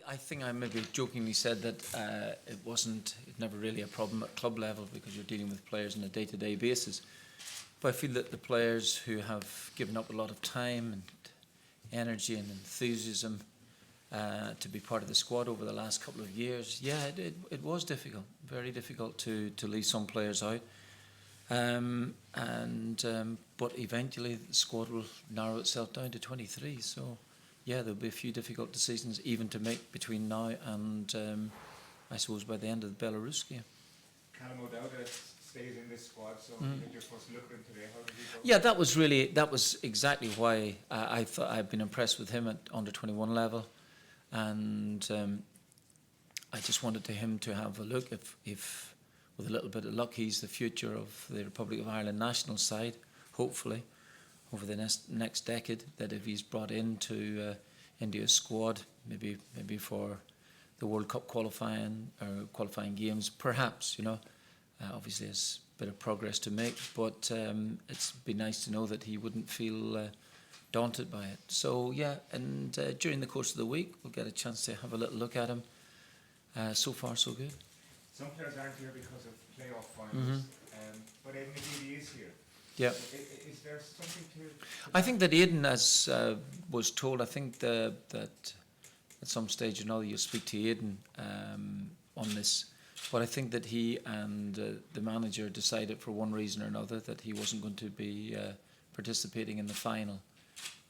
I think I maybe jokingly said that it never really a problem at club level because you're dealing with players on a day-to-day basis. But I feel that the players who have given up a lot of time and energy and enthusiasm to be part of the squad over the last couple of years, it was difficult, very difficult to leave some players out. But eventually the squad will narrow itself down to 23. So, yeah, there'll be a few difficult decisions even to make between now and I suppose by the end of the Belarus game. Callum O'Dowda stays in this squad, so you had your first look at him today. How did he go? Yeah, that was exactly why I thought I've been impressed with him at under 21 level, and I just wanted him to have a look. If with a little bit of luck, he's the future of the Republic of Ireland national side. Hopefully, over the next decade, that if he's brought into India's squad, maybe for the World Cup qualifying games, perhaps, obviously there's a bit of progress to make, but it's been nice to know that he wouldn't feel daunted by it. So yeah, and during the course of the week we'll get a chance to have a little look at him. So far so good. Some players aren't here because of playoff finals, but Aidan McGeady is here. Yeah. Is there something to I think that Aidan, as was told, I think that at some stage or another you'll speak to Aidan on this, but I think that he and the manager decided for one reason or another that he wasn't going to be participating in the final,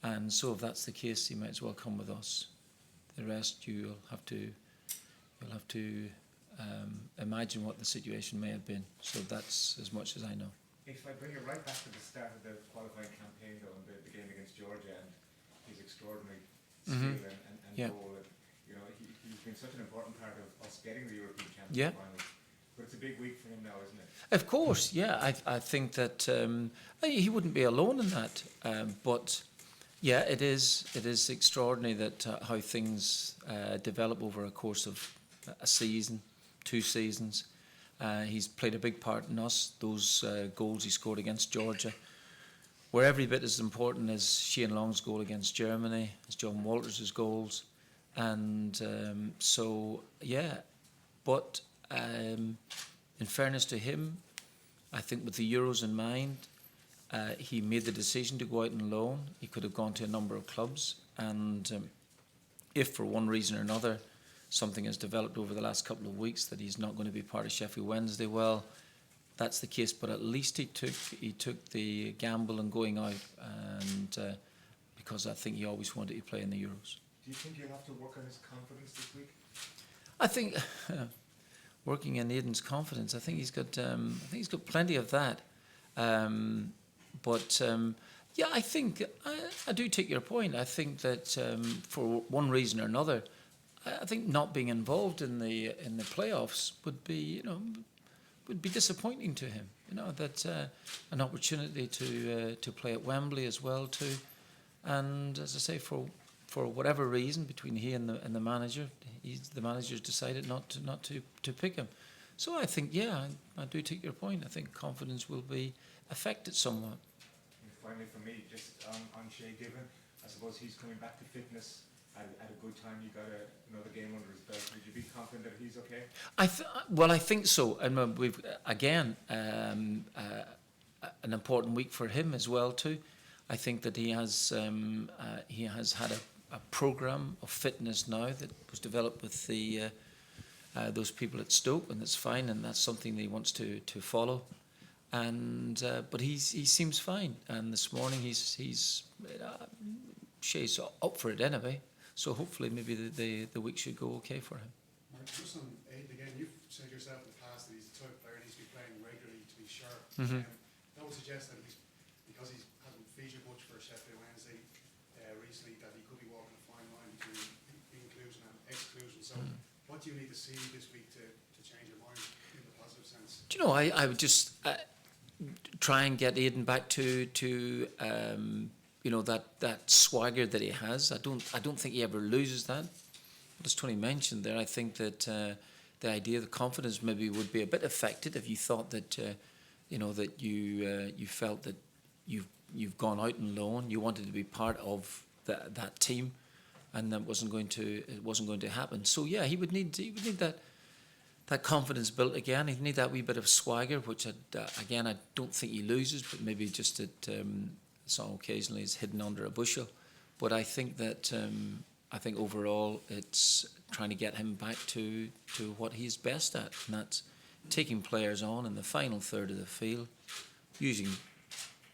and so if that's the case, he might as well come with us. The rest you'll have to imagine what the situation may have been. So that's as much as I know. If I bring it right back to the start of the qualifying campaign, though, and the game against Georgia and his extraordinary skill and goal, and, he's been such an important part of us getting the European Championship finals. But it's a big week for him now, isn't it? Of course, yeah. I think that he wouldn't be alone in that. But yeah, it is extraordinary that how things develop over a course of a season, 2 seasons. He's played a big part in us. Those goals he scored against Georgia were every bit as important as Shane Long's goal against Germany, as John Walters' goals. And so, yeah. But in fairness to him, I think with the Euros in mind, he made the decision to go out on loan. He could have gone to a number of clubs. And if for one reason or another something has developed over the last couple of weeks that he's not going to be part of Sheffield Wednesday, well, that's the case. But at least he took the gamble in going out, and because I think he always wanted to play in the Euros. Do you think you'll have to work on his confidence this week? I think working in Aidan's confidence, I think he's got plenty of that. Yeah, I think I do take your point. I think that for one reason or another, I think not being involved in the playoffs would be disappointing to him. That an opportunity to play at Wembley as well too, and as I say, for whatever reason between he and the manager, the manager's decided not to pick him. So I think I do take your point. I think confidence will be affected somewhat. And finally, for me, just on Shay Given, I suppose he's coming back to fitness at a good time. You got another game under his belt. Would you be confident that he's okay? I think so. And we've again an important week for him as well too. I think that he has had a program of fitness now that was developed with the those people at Stoke, and that's fine, and that's something that he wants to follow. And but he seems fine. And this morning he's Shay's up for it anyway. So hopefully maybe the week should go okay for him. Mark, just on Aidan again, you've said yourself in the past that he's the type of player that needs to be playing regularly to be sharp. That would suggest that because he hasn't featured much for Sheffield Wednesday recently, that he could be walking a fine line between inclusion and exclusion. So what do you need to see this week to change your mind in the positive sense? Do you know, I would just try and get Aidan back to that swagger that he has. I don't think he ever loses that. As Tony mentioned there, I think that the idea, the confidence maybe would be a bit affected if you thought that that you felt that you've gone out on loan, you wanted to be part of that team, and it wasn't going to happen. So yeah, he would need that confidence built again. He'd need that wee bit of swagger, which again I don't think he loses, but maybe just so occasionally is hidden under a bushel. But I think that overall it's trying to get him back to what he's best at, and that's taking players on in the final third of the field, using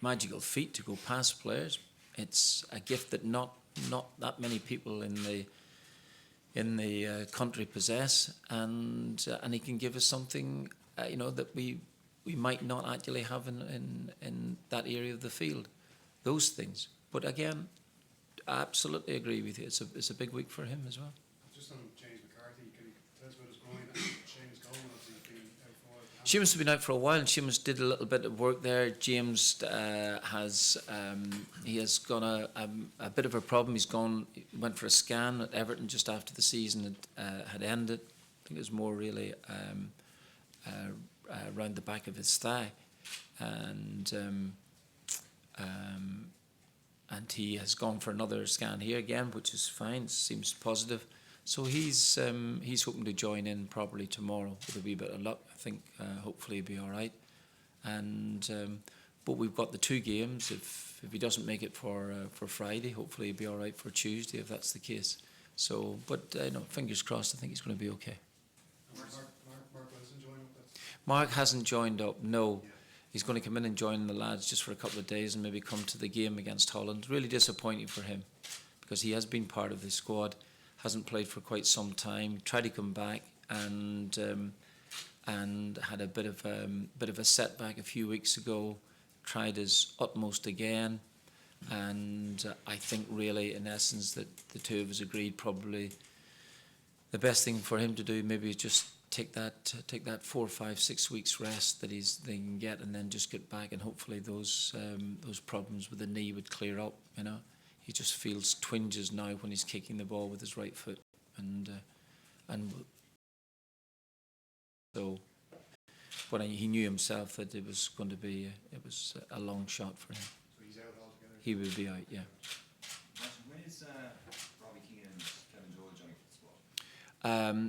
magical feet to go past players. It's a gift that not that many people in the country possess, and he can give us something that we might not actually have in that area of the field. Those things. But again, I absolutely agree with you. It's a big week for him as well. Just on James McCarthy, can you tell us about his groin? Seamus Coleman, obviously, he's been out for a while. Seamus has been out for a while, and Seamus did a little bit of work there. James has gone a bit of a problem. He went for a scan at Everton just after the season had ended. I think it was more really around the back of his thigh, and he has gone for another scan here again, which is fine. Seems positive. So he's hoping to join in probably tomorrow with a wee bit of luck. I think hopefully he'll be all right. And but we've got the 2 games. If he doesn't make it for Friday, hopefully he'll be all right for Tuesday if that's the case. So, but fingers crossed. I think he's going to be okay. Mark Wilson joined up. Mark hasn't joined up. No. Yeah. He's going to come in and join the lads just for a couple of days and maybe come to the game against Holland. Really disappointing for him because he has been part of the squad, hasn't played for quite some time. Tried to come back and had a bit of a setback a few weeks ago. Tried his utmost again, and I think really in essence that the two of us agreed probably the best thing for him to do maybe is just take that 4, 5, 6 weeks rest that they can get, and then just get back, and hopefully those problems with the knee would clear up. He just feels twinges now when he's kicking the ball with his right foot, and so. But he knew himself that it was going to be a long shot for him. So he's out altogether. He will be out, yeah. When is Robbie Keane and Kevin Joel joining the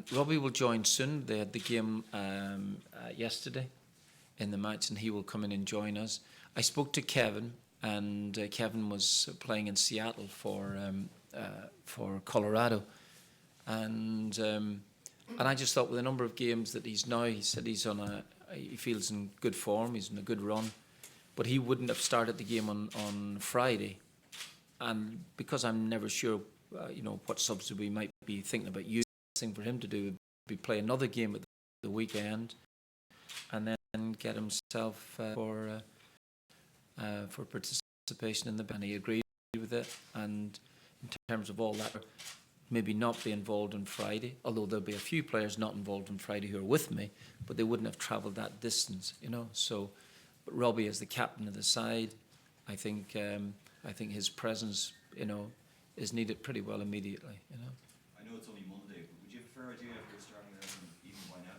squad? Robbie will join soon. They had the game yesterday in the match, and he will come in and join us. I spoke to Kevin, and Kevin was playing in Seattle for Colorado, and I just thought with the number of games that he said he feels in good form. He's in a good run, but he wouldn't have started the game on Friday, and because I'm never sure, what substitute we might be thinking about using. The thing for him to do would be play another game at the weekend, and then get himself for participation in the band. He agreed with it, and in terms of all that, maybe not be involved on Friday, although there'll be a few players not involved on Friday who are with me, but they wouldn't have travelled that distance, So, but Robbie as the captain of the side, I think his presence, is needed pretty well immediately, I know it's only Monday, but would you have a fair idea if you're starting there even by now?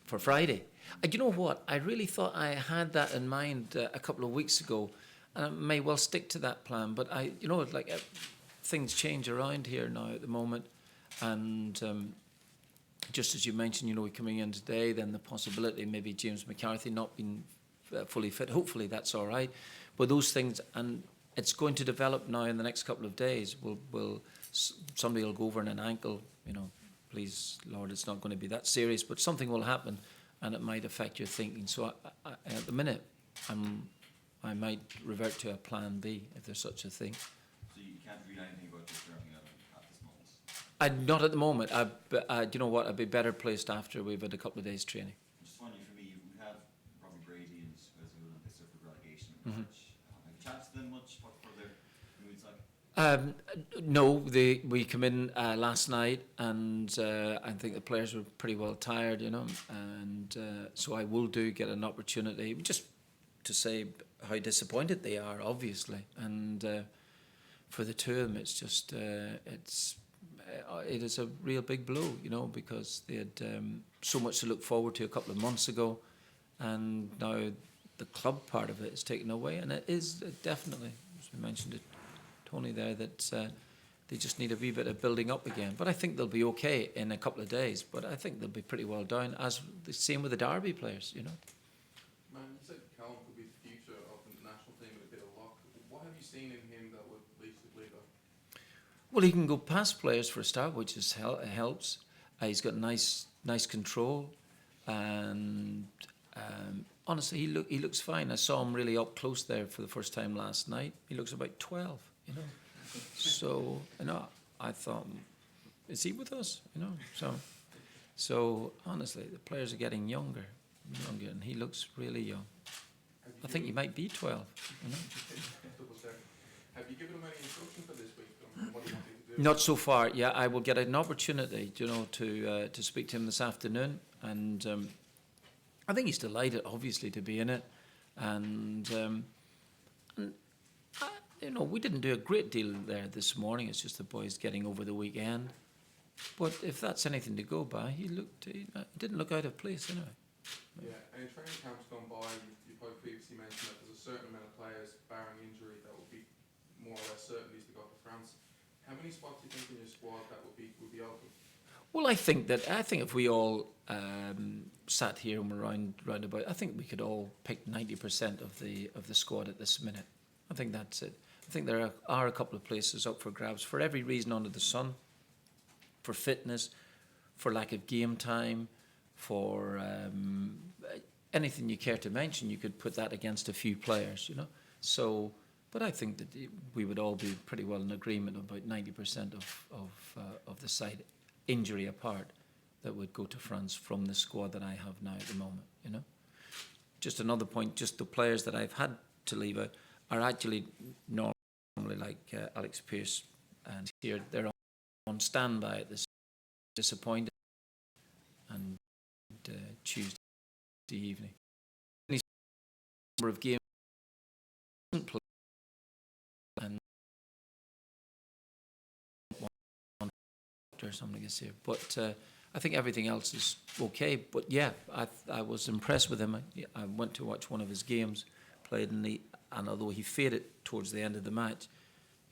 For Friday. You know what? I really thought I had that in mind a couple of weeks ago, and I may well stick to that plan. But things change around here now at the moment, and just as you mentioned, we're coming in today. Then the possibility maybe James McCarthy not being fully fit. Hopefully that's all right. But those things, and it's going to develop now in the next couple of days. Somebody will go over in an ankle. Please, Lord, it's not going to be that serious, but something will happen, and it might affect your thinking. So at the minute, I might revert to a plan B if there's such a thing. So you can't read anything about this starting at this moment? Not at the moment. You know what? I'd be better placed after we've had a couple of days training. Just finally for me, we have Robbie Brady and Westville, and they suffered relegation in March. Have you chatted to them much? What were their moods like? No, we come in last night, and I think the players were pretty well tired, and so I will get an opportunity just to say how disappointed they are, obviously, and for the two of them, it's just it is a real big blow, because they had so much to look forward to a couple of months ago, and now the club part of it is taken away, and it is definitely, as we mentioned it, Tony there, that they just need a wee bit of building up again. But I think they'll be okay in a couple of days. But I think they'll be pretty well down, as the same with the Derby players, you know. Man, you said Callum could be the future of the national team with a bit of luck. What have you seen in him that would lead to believe that? Well, he can go past players for a start, which is helps. He's got nice control, and honestly, he looks fine. I saw him really up close there for the first time last night. He looks about 12, you know. So, you know, I thought, is he with us? You know, so honestly, the players are getting younger, and he looks really young. I think he might be 12. You know. Double check. Have you given him any instruction for this week? What do you want him to do? Not so far. Yeah, I will get an opportunity, you know, to speak to him this afternoon, and I think he's delighted, obviously, to be in it, and you know, we didn't do a great deal there this morning. It's just the boys getting over the weekend. But if that's anything to go by, he didn't look out of place anyway. Yeah, and in training camps gone by, you probably previously mentioned that there's a certain amount of players, barring injury, that would be more or less certainties to go to France. How many spots do you think in your squad that would be open? Well, I think if we all sat here and were round about, I think we could all pick 90% of the squad at this minute. I think that's it. I think there are a couple of places up for grabs for every reason under the sun, for fitness, for lack of game time, for anything you care to mention. You could put that against a few players, you know. So, but I think that we would all be pretty well in agreement about 90% of the side, injury apart, that would go to France from the squad that I have now at the moment, you know. Just another point, just the players that I've had to leave out are actually normally like Alex Pearce and here, they're on standby at this, disappointed, and Tuesday evening. Number of games and or something is here, but I think everything else is okay. But yeah, I was impressed with him. I went to watch one of his games, played and although he faded towards the end of the match,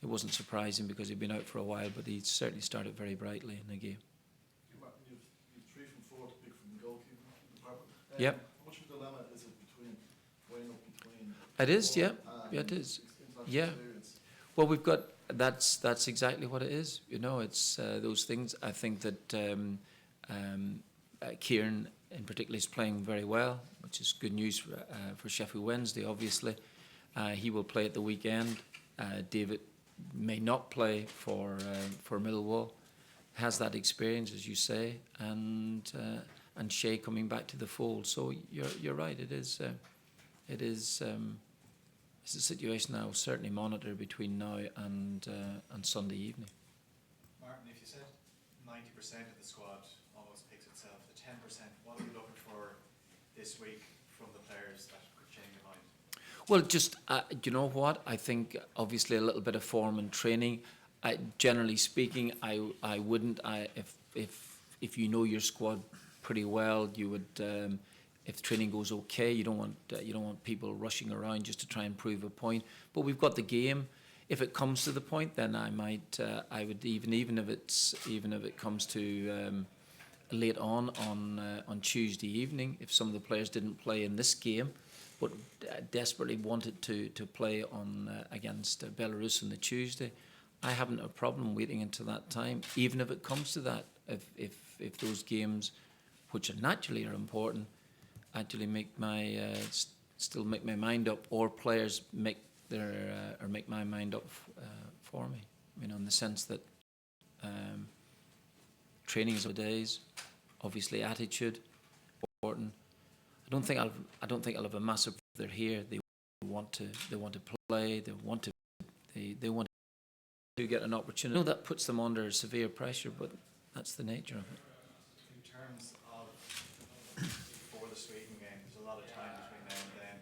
it wasn't surprising because he'd been out for a while, but he certainly started very brightly in the game. You've 3 from 4 to pick from the goalkeeper department. Yep. How much of a dilemma is it between weighing up between? It is, yeah. Yeah, it is. Yeah. Experience? Well, we've got that's exactly what it is. You know, it's those things. I think that Kieran in particular is playing very well, which is good news for Sheffield Wednesday. Obviously, he will play at the weekend. David may not play for Millwall. Has that experience, as you say, and Shea coming back to the fold. So you're right. It is. It's a situation I will certainly monitor between now and Sunday evening. Martin, if you said 90% of the squad almost picks itself, the 10%, what are you looking for this week from the players that could change your mind? Well, just you know what? I think obviously a little bit of form and training. Generally speaking, I wouldn't. If you know your squad pretty well, you would. If training goes okay, you don't want people rushing around just to try and prove a point. But we've got the game. If it comes to the point, then I would even if it comes to late on Tuesday evening, if some of the players didn't play in this game, but desperately wanted to play on against Belarus on the Tuesday, I haven't a problem waiting until that time. Even if it comes to that, if those games, which are naturally important, actually make still make my mind up, or players make my mind up for me. You know, in the sense that training is days, obviously attitude important. I don't think I'll have a massive. They're here. They want to play. They want to get an opportunity. I know that puts them under severe pressure, but that's the nature of it. In terms of for the Sweden game, there's a lot of time between now and then.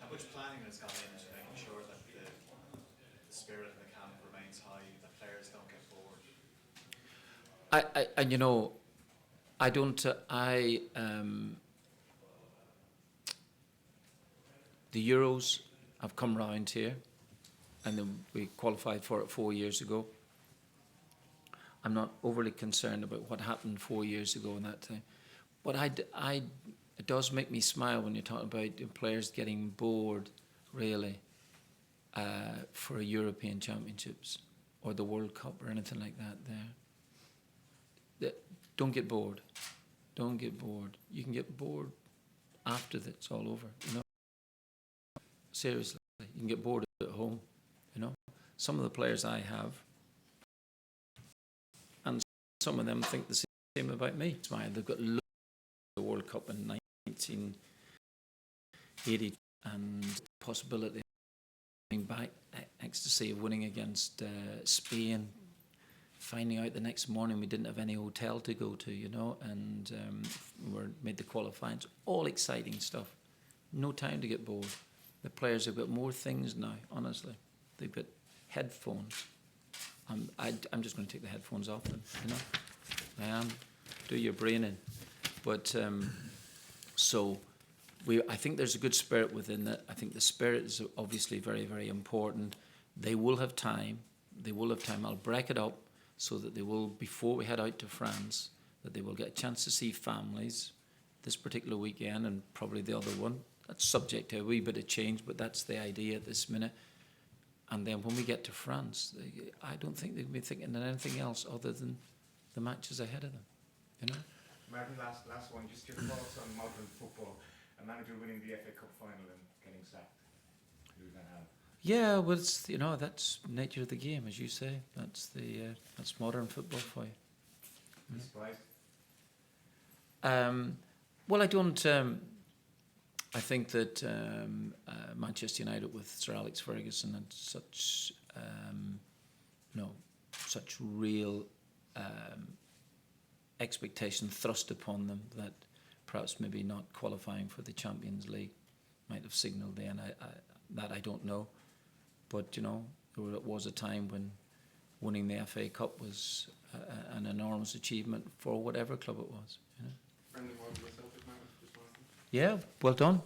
How much planning has gone into making sure that the spirit of the camp remains high, that players don't get bored? And you know, I don't. The Euros have come round here. and then we qualified for it 4 years ago. I'm not overly concerned about what happened 4 years ago in that time. But it does make me smile when you talk about the players getting bored, really, for European Championships or the World Cup or anything like that there. Don't get bored. Don't get bored. You can get bored after it's all over, you know. Seriously, you can get bored at home, you know. Some of the players I have, and some of them think the same about me. They've got loads of the World Cup in 1980 and possibility of coming back, ecstasy of winning against Spain, finding out the next morning we didn't have any hotel to go to, you know, and we made the qualifying. All exciting stuff. No time to get bored. The players have got more things now, honestly. They've got headphones. I'm just going to take the headphones off them, you know. I am. Do your brain in. But I think there's a good spirit within that. I think the spirit is obviously very, very important. They will have time. They will have time. I'll break it up so that they will, before we head out to France, that they will get a chance to see families this particular weekend and probably the other one. That's subject to a wee bit of change, but that's the idea at this minute. And then when we get to France, I don't think they'll be thinking of anything else other than the matches ahead of them, you know? Martin, last one. Just your thoughts on modern football. A manager winning the FA Cup final and getting sacked. Who would that have? Yeah, well, it's, you know, that's nature of the game, as you say. That's modern football for you. Are you surprised? Well, I don't. I think that Manchester United with Sir Alex Ferguson had such, such real expectation thrust upon them that perhaps maybe not qualifying for the Champions League might have signalled then. That I don't know, but you know, there was a time when winning the FA Cup was an enormous achievement for whatever club it was. You know. Brendan, what about Celtic, Martin? Just one thing. Yeah, well done,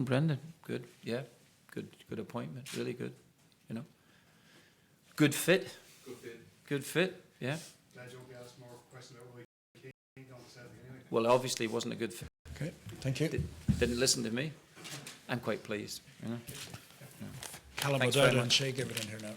Brendan. Good, yeah, good appointment. Really good, you know. Good fit. Yeah. Glad you won't be asked more questions about Roy Keane going to Celtic anyway. Well, obviously, it wasn't a good fit. Okay, thank you. Didn't listen to me. I'm quite pleased. You know. Callum Thanks was out very and much. shake everything here now.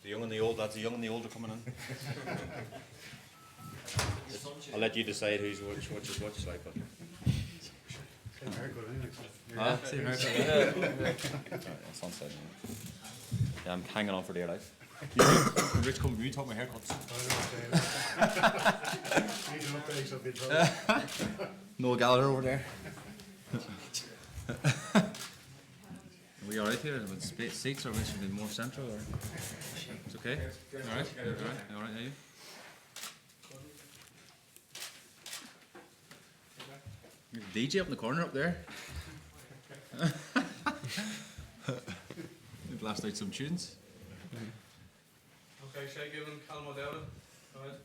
The young and the old, lads, the young and the old are coming in. I'll let you decide who's which is which, like, but. Same haircut anyway. Same haircut. Yeah, I'm hanging on for dear life. Rich, come with me, talk my haircuts. Need an update, so I'll be in trouble. No Gallagher over there. Are we alright here? With seats, or we should be more central, or it's okay? Alright, are you? There's a DJ up in the corner up there. We've blast out some tunes. Okay, Shay Given, Callum O'Dowd. Go ahead.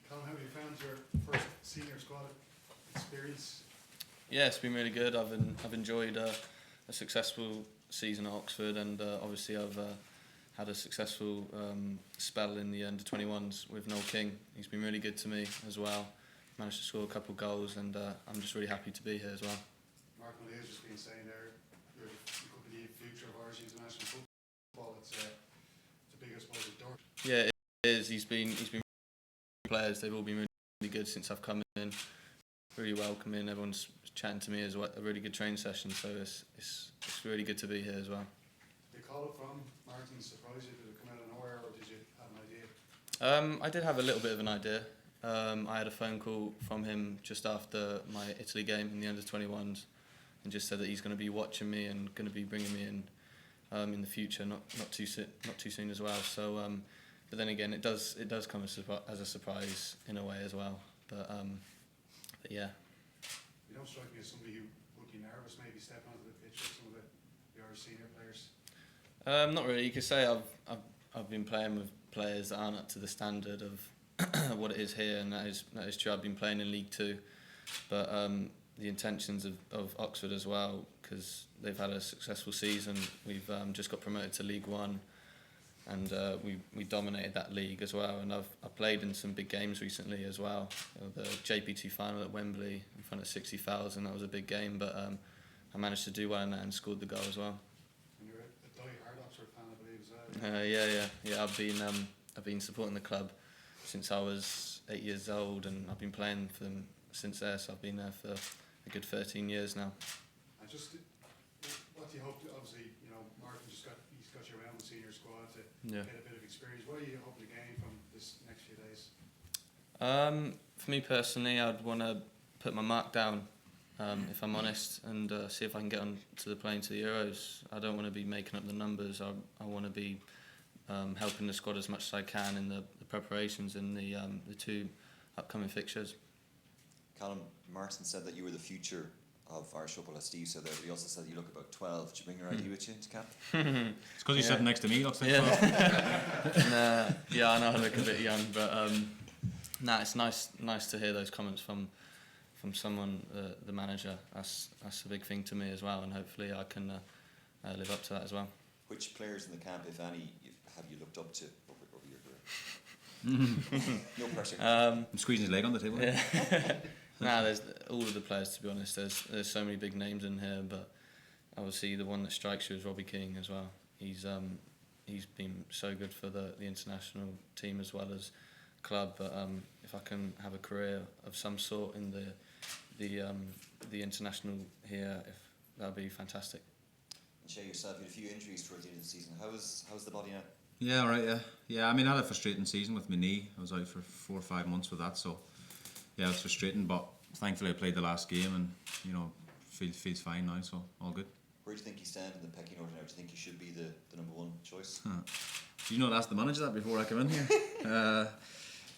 Callum, how have you found your first senior squad experience? Yeah, it's been really good. I've enjoyed a successful season at Oxford, and obviously I've had a successful spell in the under-21s with Noel King. He's been really good to me as well. Managed to score a couple of goals, and I'm just really happy to be here as well. Mark O'Neill's just been saying there, you could be the future of Irish international football. It's the biggest one of the door. Yeah, it is. He's been players. They've all been really good since I've come in. Really welcoming. Everyone's chatting to me as well. A really good training session. So it's really good to be here as well. Did the call up from Martin surprise you? Did it come out of nowhere, or did you have an idea? I did have a little bit of an idea. I had a phone call from him just after my Italy game in the under-21s, and just said that he's going to be watching me and going to be bringing me in the future, not too soon as well. So, but then again, it does come as a surprise in a way as well. But yeah. You don't strike me as somebody who would be nervous, maybe stepping onto the pitch with some of the the Irish senior players? Not really. You could say I've been playing with players that aren't up to the standard of what it is here, and that is true. I've been playing in League Two, but the intentions of Oxford as well, because they've had a successful season. We've just got promoted to League One, and we dominated that league as well. And I've played in some big games recently as well. The JP2 final at Wembley in front of 60,000. That was a big game, but I managed to do well in that and scored the goal as well. And you're a die-hard Oxford fan, I believe, as well. Yeah. I've been supporting the club since I was 8 years old, and I've been playing for them since there. So I've been there for a good 13 years now. And just what do you hope to, obviously, you know, Martin he's got you around the senior squad to get a bit of experience. What are you hoping to gain from this next few days? For me personally, I'd want to put my mark down, if I'm honest, and see if I can get on to the plane to the Euros. I don't want to be making up the numbers. I want to be helping the squad as much as I can in the preparations in the two upcoming fixtures. Callum, Martin said that you were the future of Irish football, as Steve said there, but he also said you look about 12. Did you bring your ID with you to camp? It's because you're sitting next to me, looks like. Yeah. Yeah, I know I look a bit young, but it's nice to hear those comments from someone, the manager. That's a big thing to me as well, and hopefully I can live up to that as well. Which players in the camp, if any, have you looked up to over your career? No pressure. I'm squeezing his leg on the table. Yeah. There's all of the players, to be honest. There's so many big names in here, but obviously the one that strikes you is Robbie King as well. He's been so good for the international team as well as club. But if I can have a career of some sort in the international here, that'd be fantastic. And Shay, yourself, you had a few injuries towards the end of the season. How's the body now? Yeah, all right, yeah. I mean, I had a frustrating season with my knee. I was out for 4 or 5 months with that, so yeah, it's frustrating. But thankfully, I played the last game, and you know, feels fine now, so all good. Where do you think you stand in the pecking order now? Do you think you should be the number one choice? Do you know, ask the manager that before I come in here?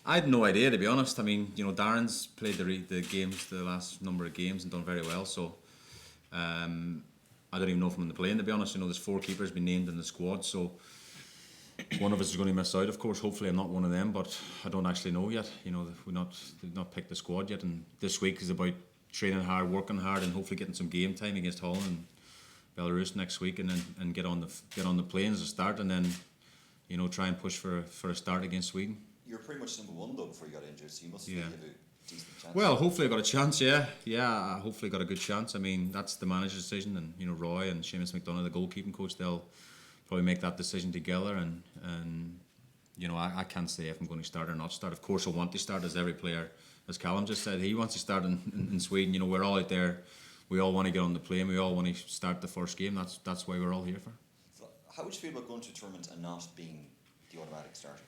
I had no idea, to be honest. I mean, you know, Darren's played the games, the last number of games, and done very well. So I don't even know if I'm in the playing, to be honest. You know, there's 4 keepers been named in the squad, so one of us is going to miss out, of course. Hopefully I'm not one of them, but I don't actually know yet. You know, they've not picked the squad yet, and this week is about training hard, working hard, and hopefully getting some game time against Holland and Belarus next week, and then get on the plane as a start, and then, you know, try and push for a start against Sweden. You were pretty much number one though before you got injured, so you must have a decent chance. Well, hopefully I got a chance. Yeah. I hopefully got a good chance. I mean, that's the manager's decision, and you know, Roy and Seamus McDonough, the goalkeeping coach, they'll probably make that decision together, and you know, I can't say if I'm going to start or not start. Of course I want to start, as every player, as Callum just said, he wants to start in Sweden. You know, we're all out there, we all want to get on the plane, we all want to start the first game. That's why we're all here for. So how would you feel about going to a tournament and not being the automatic starter?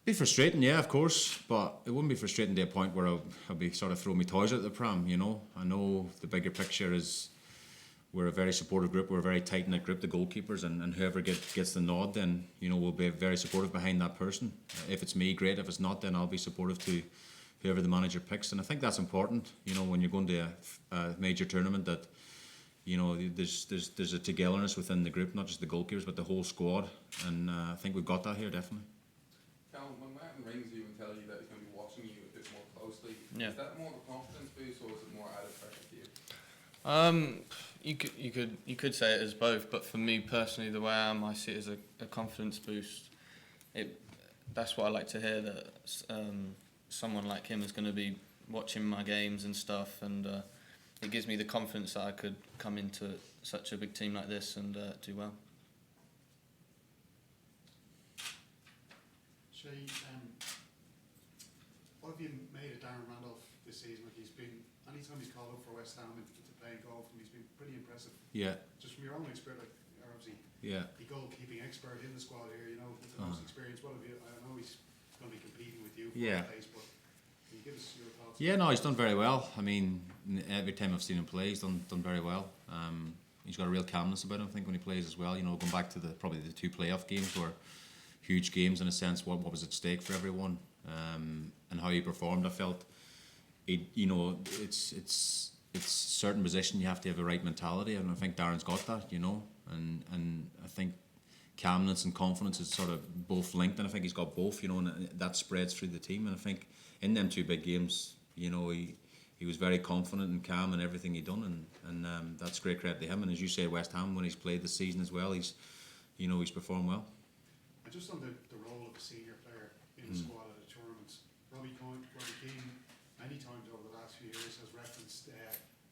Be frustrating, yeah, of course, but it wouldn't be frustrating to a point where I'll be sort of throwing my toys out the pram, you know. I know the bigger picture is we're a very supportive group, we're a very tight-knit group, the goalkeepers, and whoever gets the nod, then, you know, we'll be very supportive behind that person. If it's me, great. If it's not, then I'll be supportive to whoever the manager picks, and I think that's important, you know, when you're going to a major tournament, that, you know, there's a togetherness within the group, not just the goalkeepers, but the whole squad, and I think we've got that here, definitely. Callum, when Martin rings you and tells you that he's going to be watching you a bit more closely, is that more of a confidence boost or is it more added pressure to you? You could say it as both, but for me personally, the way I see it as a confidence boost. That's what I like to hear, that someone like him is going to be watching my games and stuff, and it gives me the confidence that I could come into such a big team like this and do well. Shay, what have you made of Darren Randolph this season? Like, anytime he's called up for West Ham to play golf, he's been pretty impressive. Yeah. Just from your own experience, like, you're obviously the goalkeeping expert in the squad here, you know, with the most experience. What have you? I know he's going to be competing with you for the place, but can you give us your thoughts? Yeah, no, he's done very well. I mean, every time I've seen him play, he's done very well. He's got a real calmness about him, I think, when he plays as well. You know, going back to probably the 2 playoff games were huge games in a sense. What was at stake for everyone, and how he performed. I felt, you know, it's it's certain position you have to have the right mentality, and I think Darren's got that, you know, and I think calmness and confidence is sort of both linked, and I think he's got both, you know, and that spreads through the team. And I think in them two big games, you know, he was very confident and calm in everything he done, and that's great credit to him. And as you say, West Ham, when he's played this season as well, he's performed well. And just on the role of a senior player in the squad at a tournament, Robbie Keane, many times over the last few years, has referenced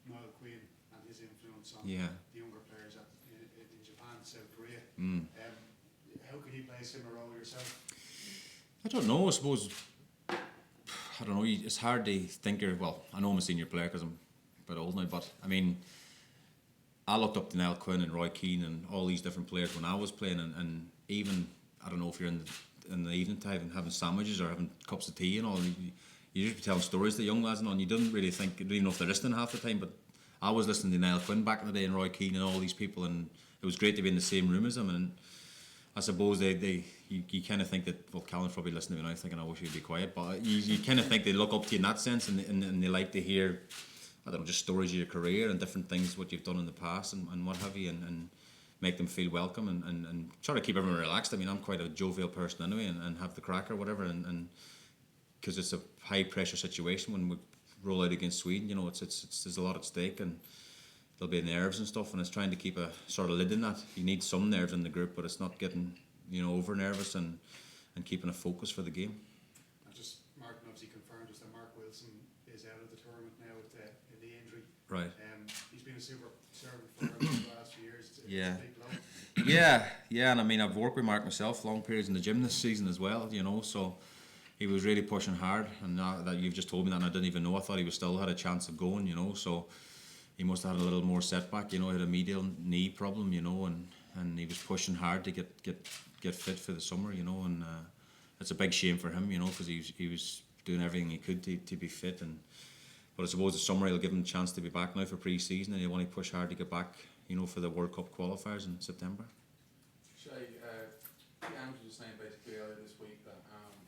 Niall Quinn and his influence on the younger players in Japan and South Korea. How could he play a similar role yourself? I don't know. I suppose, I don't know. It's hard to think. Well, I know I'm a senior player because I'm a bit old now, but I mean, I looked up to Niall Quinn and Roy Keane and all these different players when I was playing, and even, I don't know if you're in the evening time and having sandwiches or having cups of tea and all, you just be telling stories to young lads and all, and you didn't really think, you didn't even know if they're listening half the time, but I was listening to Niall Quinn back in the day and Roy Keane and all these people, and it was great to be in the same room as them. And I suppose you kind of think that, well, Callum's probably listening to me now thinking I wish he'd be quiet, but you kind of think they look up to you in that sense, and they like to hear, I don't know, just stories of your career and different things, what you've done in the past and what have you, and make them feel welcome and try to keep everyone relaxed. I mean, I'm quite a jovial person anyway, and have the crack or whatever, and because it's a high pressure situation when we roll out against Sweden, you know, it's there's a lot at stake, and there'll be nerves and stuff, and it's trying to keep a sort of lid in that. You need some nerves in the group, but it's not getting, you know, over nervous, and keeping a focus for the game. And just Martin obviously confirmed us that Mark Wilson is out of the tournament now with in the injury. Right. He's been a super servant for us in the last few years. It's a big blow. Yeah, and I mean, I've worked with Mark myself long periods in the gym this season as well, you know, so he was really pushing hard, and now that you've just told me that, and I didn't even know, I thought he was still had a chance of going, you know, so he must have had a little more setback, you know, he had a medial knee problem, you know, and he was pushing hard to get fit for the summer, you know, and it's a big shame for him, you know, because he was doing everything he could to be fit, but I suppose the summer he'll give him a chance to be back now for pre-season, and he'll want to push hard to get back, you know, for the World Cup qualifiers in September. Shay, Andrew was saying basically earlier this week that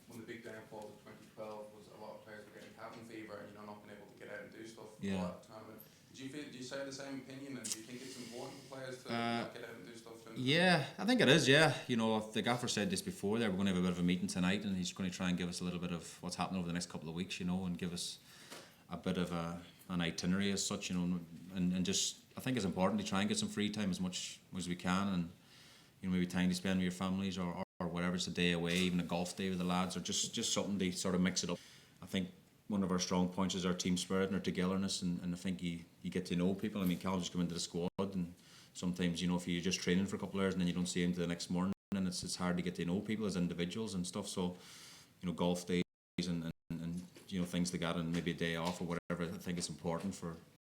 one of the big downfalls of 2012 was a lot of players were getting cabin fever and, you know, not being able to get out and do stuff for a lot of the tournament. Do you share the same opinion, and do you think it's important for players to get out and do stuff? Yeah, I think it is, yeah. You know, the gaffer said this before there, we're going to have a bit of a meeting tonight, and he's going to try and give us a little bit of what's happening over the next couple of weeks, you know, and give us a bit of an itinerary as such, you know, and just, I think it's important to try and get some free time as much as we can, and, you know, maybe time to spend with your families or whatever, it's a day away, even a golf day with the lads, or just something to sort of mix it up. I think one of our strong points is our team spirit and our togetherness, and I think you get to know people. I mean, Callum just come into the squad, and sometimes, you know, if you're just training for a couple of hours and then you don't see him till the next morning, and it's hard to get to know people as individuals and stuff. So, you know, golf days and you know, things like that, and maybe a day off or whatever, I think it's important for,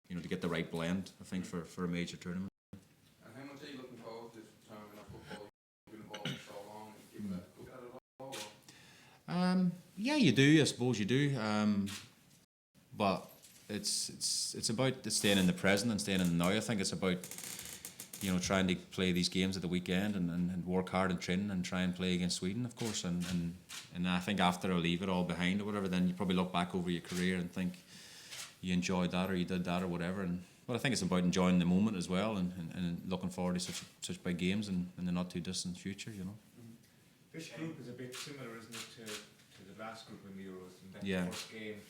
you know, to get the right blend, I think, for a major tournament. And how much are you looking forward to this tournament of football? You've been involved for so long, and given that look at it all? Yeah, you do. I suppose you do. But it's about staying in the present and staying in the now. I think it's about, you know, trying to play these games at the weekend and work hard in training and try and play against Sweden, of course. And I think after I leave it all behind or whatever, then you probably look back over your career and think you enjoyed that or you did that or whatever. But I think it's about enjoying the moment as well, and looking forward to such big games in the not too distant future, you know. This group is a bit similar, isn't it, to the last group in the Euros, and that Yeah. first game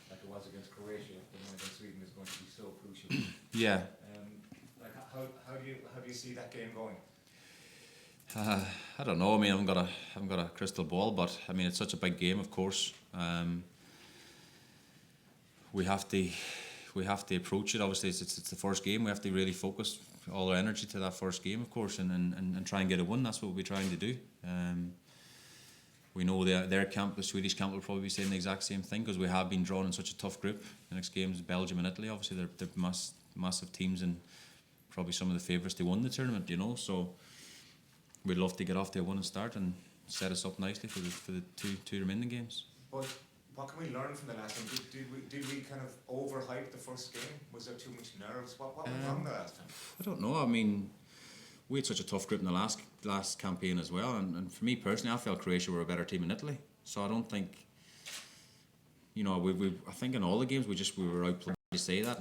like it was against Croatia, the one against Sweden, is going to be so crucial. Yeah. Like how do you see that game going? I don't know. I mean, I haven't got a crystal ball, but I mean, it's such a big game, of course. We have to approach it. Obviously, it's the first game. We have to really focus all our energy to that first game, of course, and try and get a win. That's what we're trying to do. We know their camp, the Swedish camp, will probably be saying the exact same thing, because we have been drawn in such a tough group. The next game is Belgium and Italy. Obviously, they're massive teams and probably some of the favourites to win the tournament, you know. So we'd love to get off to a winning start and set us up nicely for the two remaining games. But what can we learn from the last one? Did we kind of overhype the first game? Was there too much nerves? What went wrong the last time? I don't know. I mean, we had such a tough group in the last campaign as well, and for me personally, I felt Croatia were a better team than Italy. So I don't think, you know, I think in all the games we were outplayed, to say that,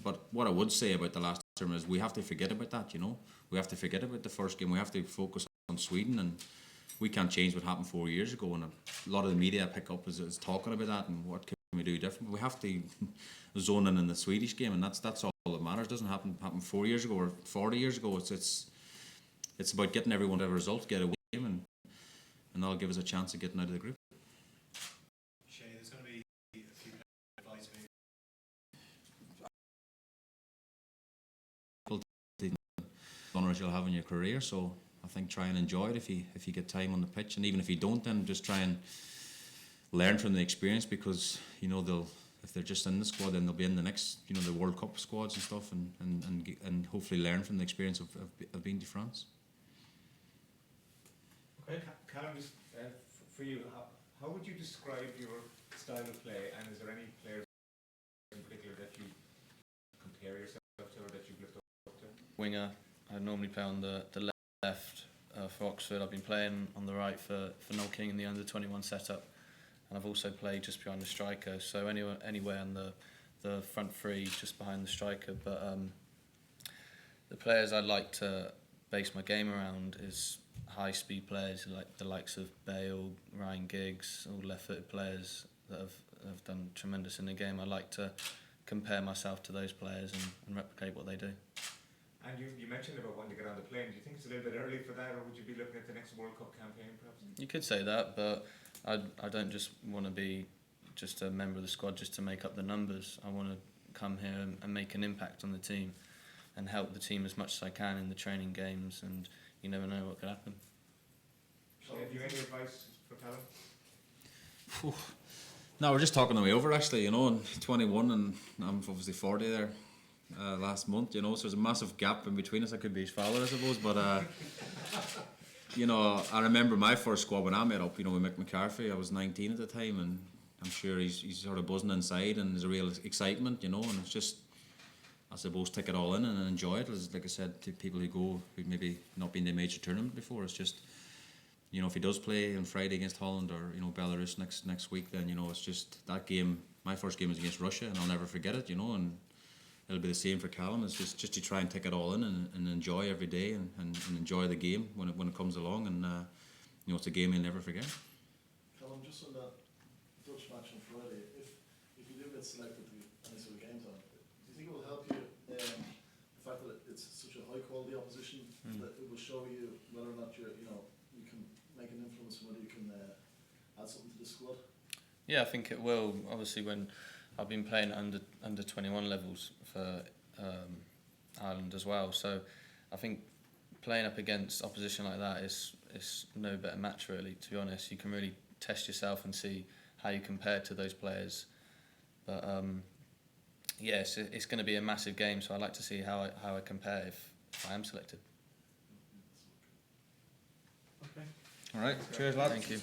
But what I would say about the last tournament is we have to forget about that. We have to forget about the first game. We have to focus on Sweden, and we can't change what happened 4 years ago. And a lot of the media pick up is talking about that and what can we do different. We have to zone in the Swedish game, and that's all that matters. It doesn't happen 4 years ago or 40 years ago. It's about getting everyone to a result, get a game, and that'll give us a chance of getting out of the group. Shay, there's going to be a few advice maybe. Honours you'll have in your career, so I think try and enjoy it if you get time on the pitch, and even if you don't, then just try and learn from the experience, because if they're just in the squad, then they'll be in the next the World Cup squads and stuff, and hopefully learn from the experience of being to France. Okay, Callum, just for you, how would you describe your style of play, and is there any players in particular that you compare yourself to or that you've looked up to? Winger. I normally play on the left for Oxford. I've been playing on the right for Noel King in the under-21 setup, and I've also played just behind the striker, so anywhere on the front three, just behind the striker. But the players I'd like to base my game around is high-speed players like the likes of Bale, Ryan Giggs, all left-footed players that have done tremendous in the game. I'd like to compare myself to those players and replicate what they do. And you mentioned about wanting to get on the plane. Do you think it's a little bit early for that, or would you be looking at the next World Cup campaign perhaps? You could say that, but I don't just want to be just a member of the squad just to make up the numbers. I want to come here and make an impact on the team and help the team as much as I can in the training games, and you never know what could happen. Have you any advice for Callum? No, we're just talking the way over actually, and 21 and I'm obviously 40 there last month, so there's a massive gap in between us. I could be his father, I suppose, but I remember my first squad when I met up, with Mick McCarthy. I was 19 at the time, and I'm sure he's sort of buzzing inside, and there's a real excitement, and it's just, I suppose, take it all in and enjoy it. Like I said, to people who've maybe not been to a major tournament before, it's just, if he does play on Friday against Holland or Belarus next week, then it's just that game. My first game was against Russia, and I'll never forget it. And it'll be the same for Callum. It's just to try and take it all in and enjoy every day and enjoy the game when it comes along, and it's a game you'll never forget. Callum, just on that Dutch match on Friday, if you do get selected to any sort of game time, do you think it will help you the fact that it's such a high quality opposition that it will show you whether or not you can make an influence and whether you can add something to the squad? Yeah, I think it will. Obviously, when I've been playing under 21 levels for Ireland as well, so I think playing up against opposition like that is no better match really. To be honest, you can really test yourself and see how you compare to those players. But yes, it's going to be a massive game, so I'd like to see how I compare if I am selected. Okay. All right, cheers, lad. Thank you.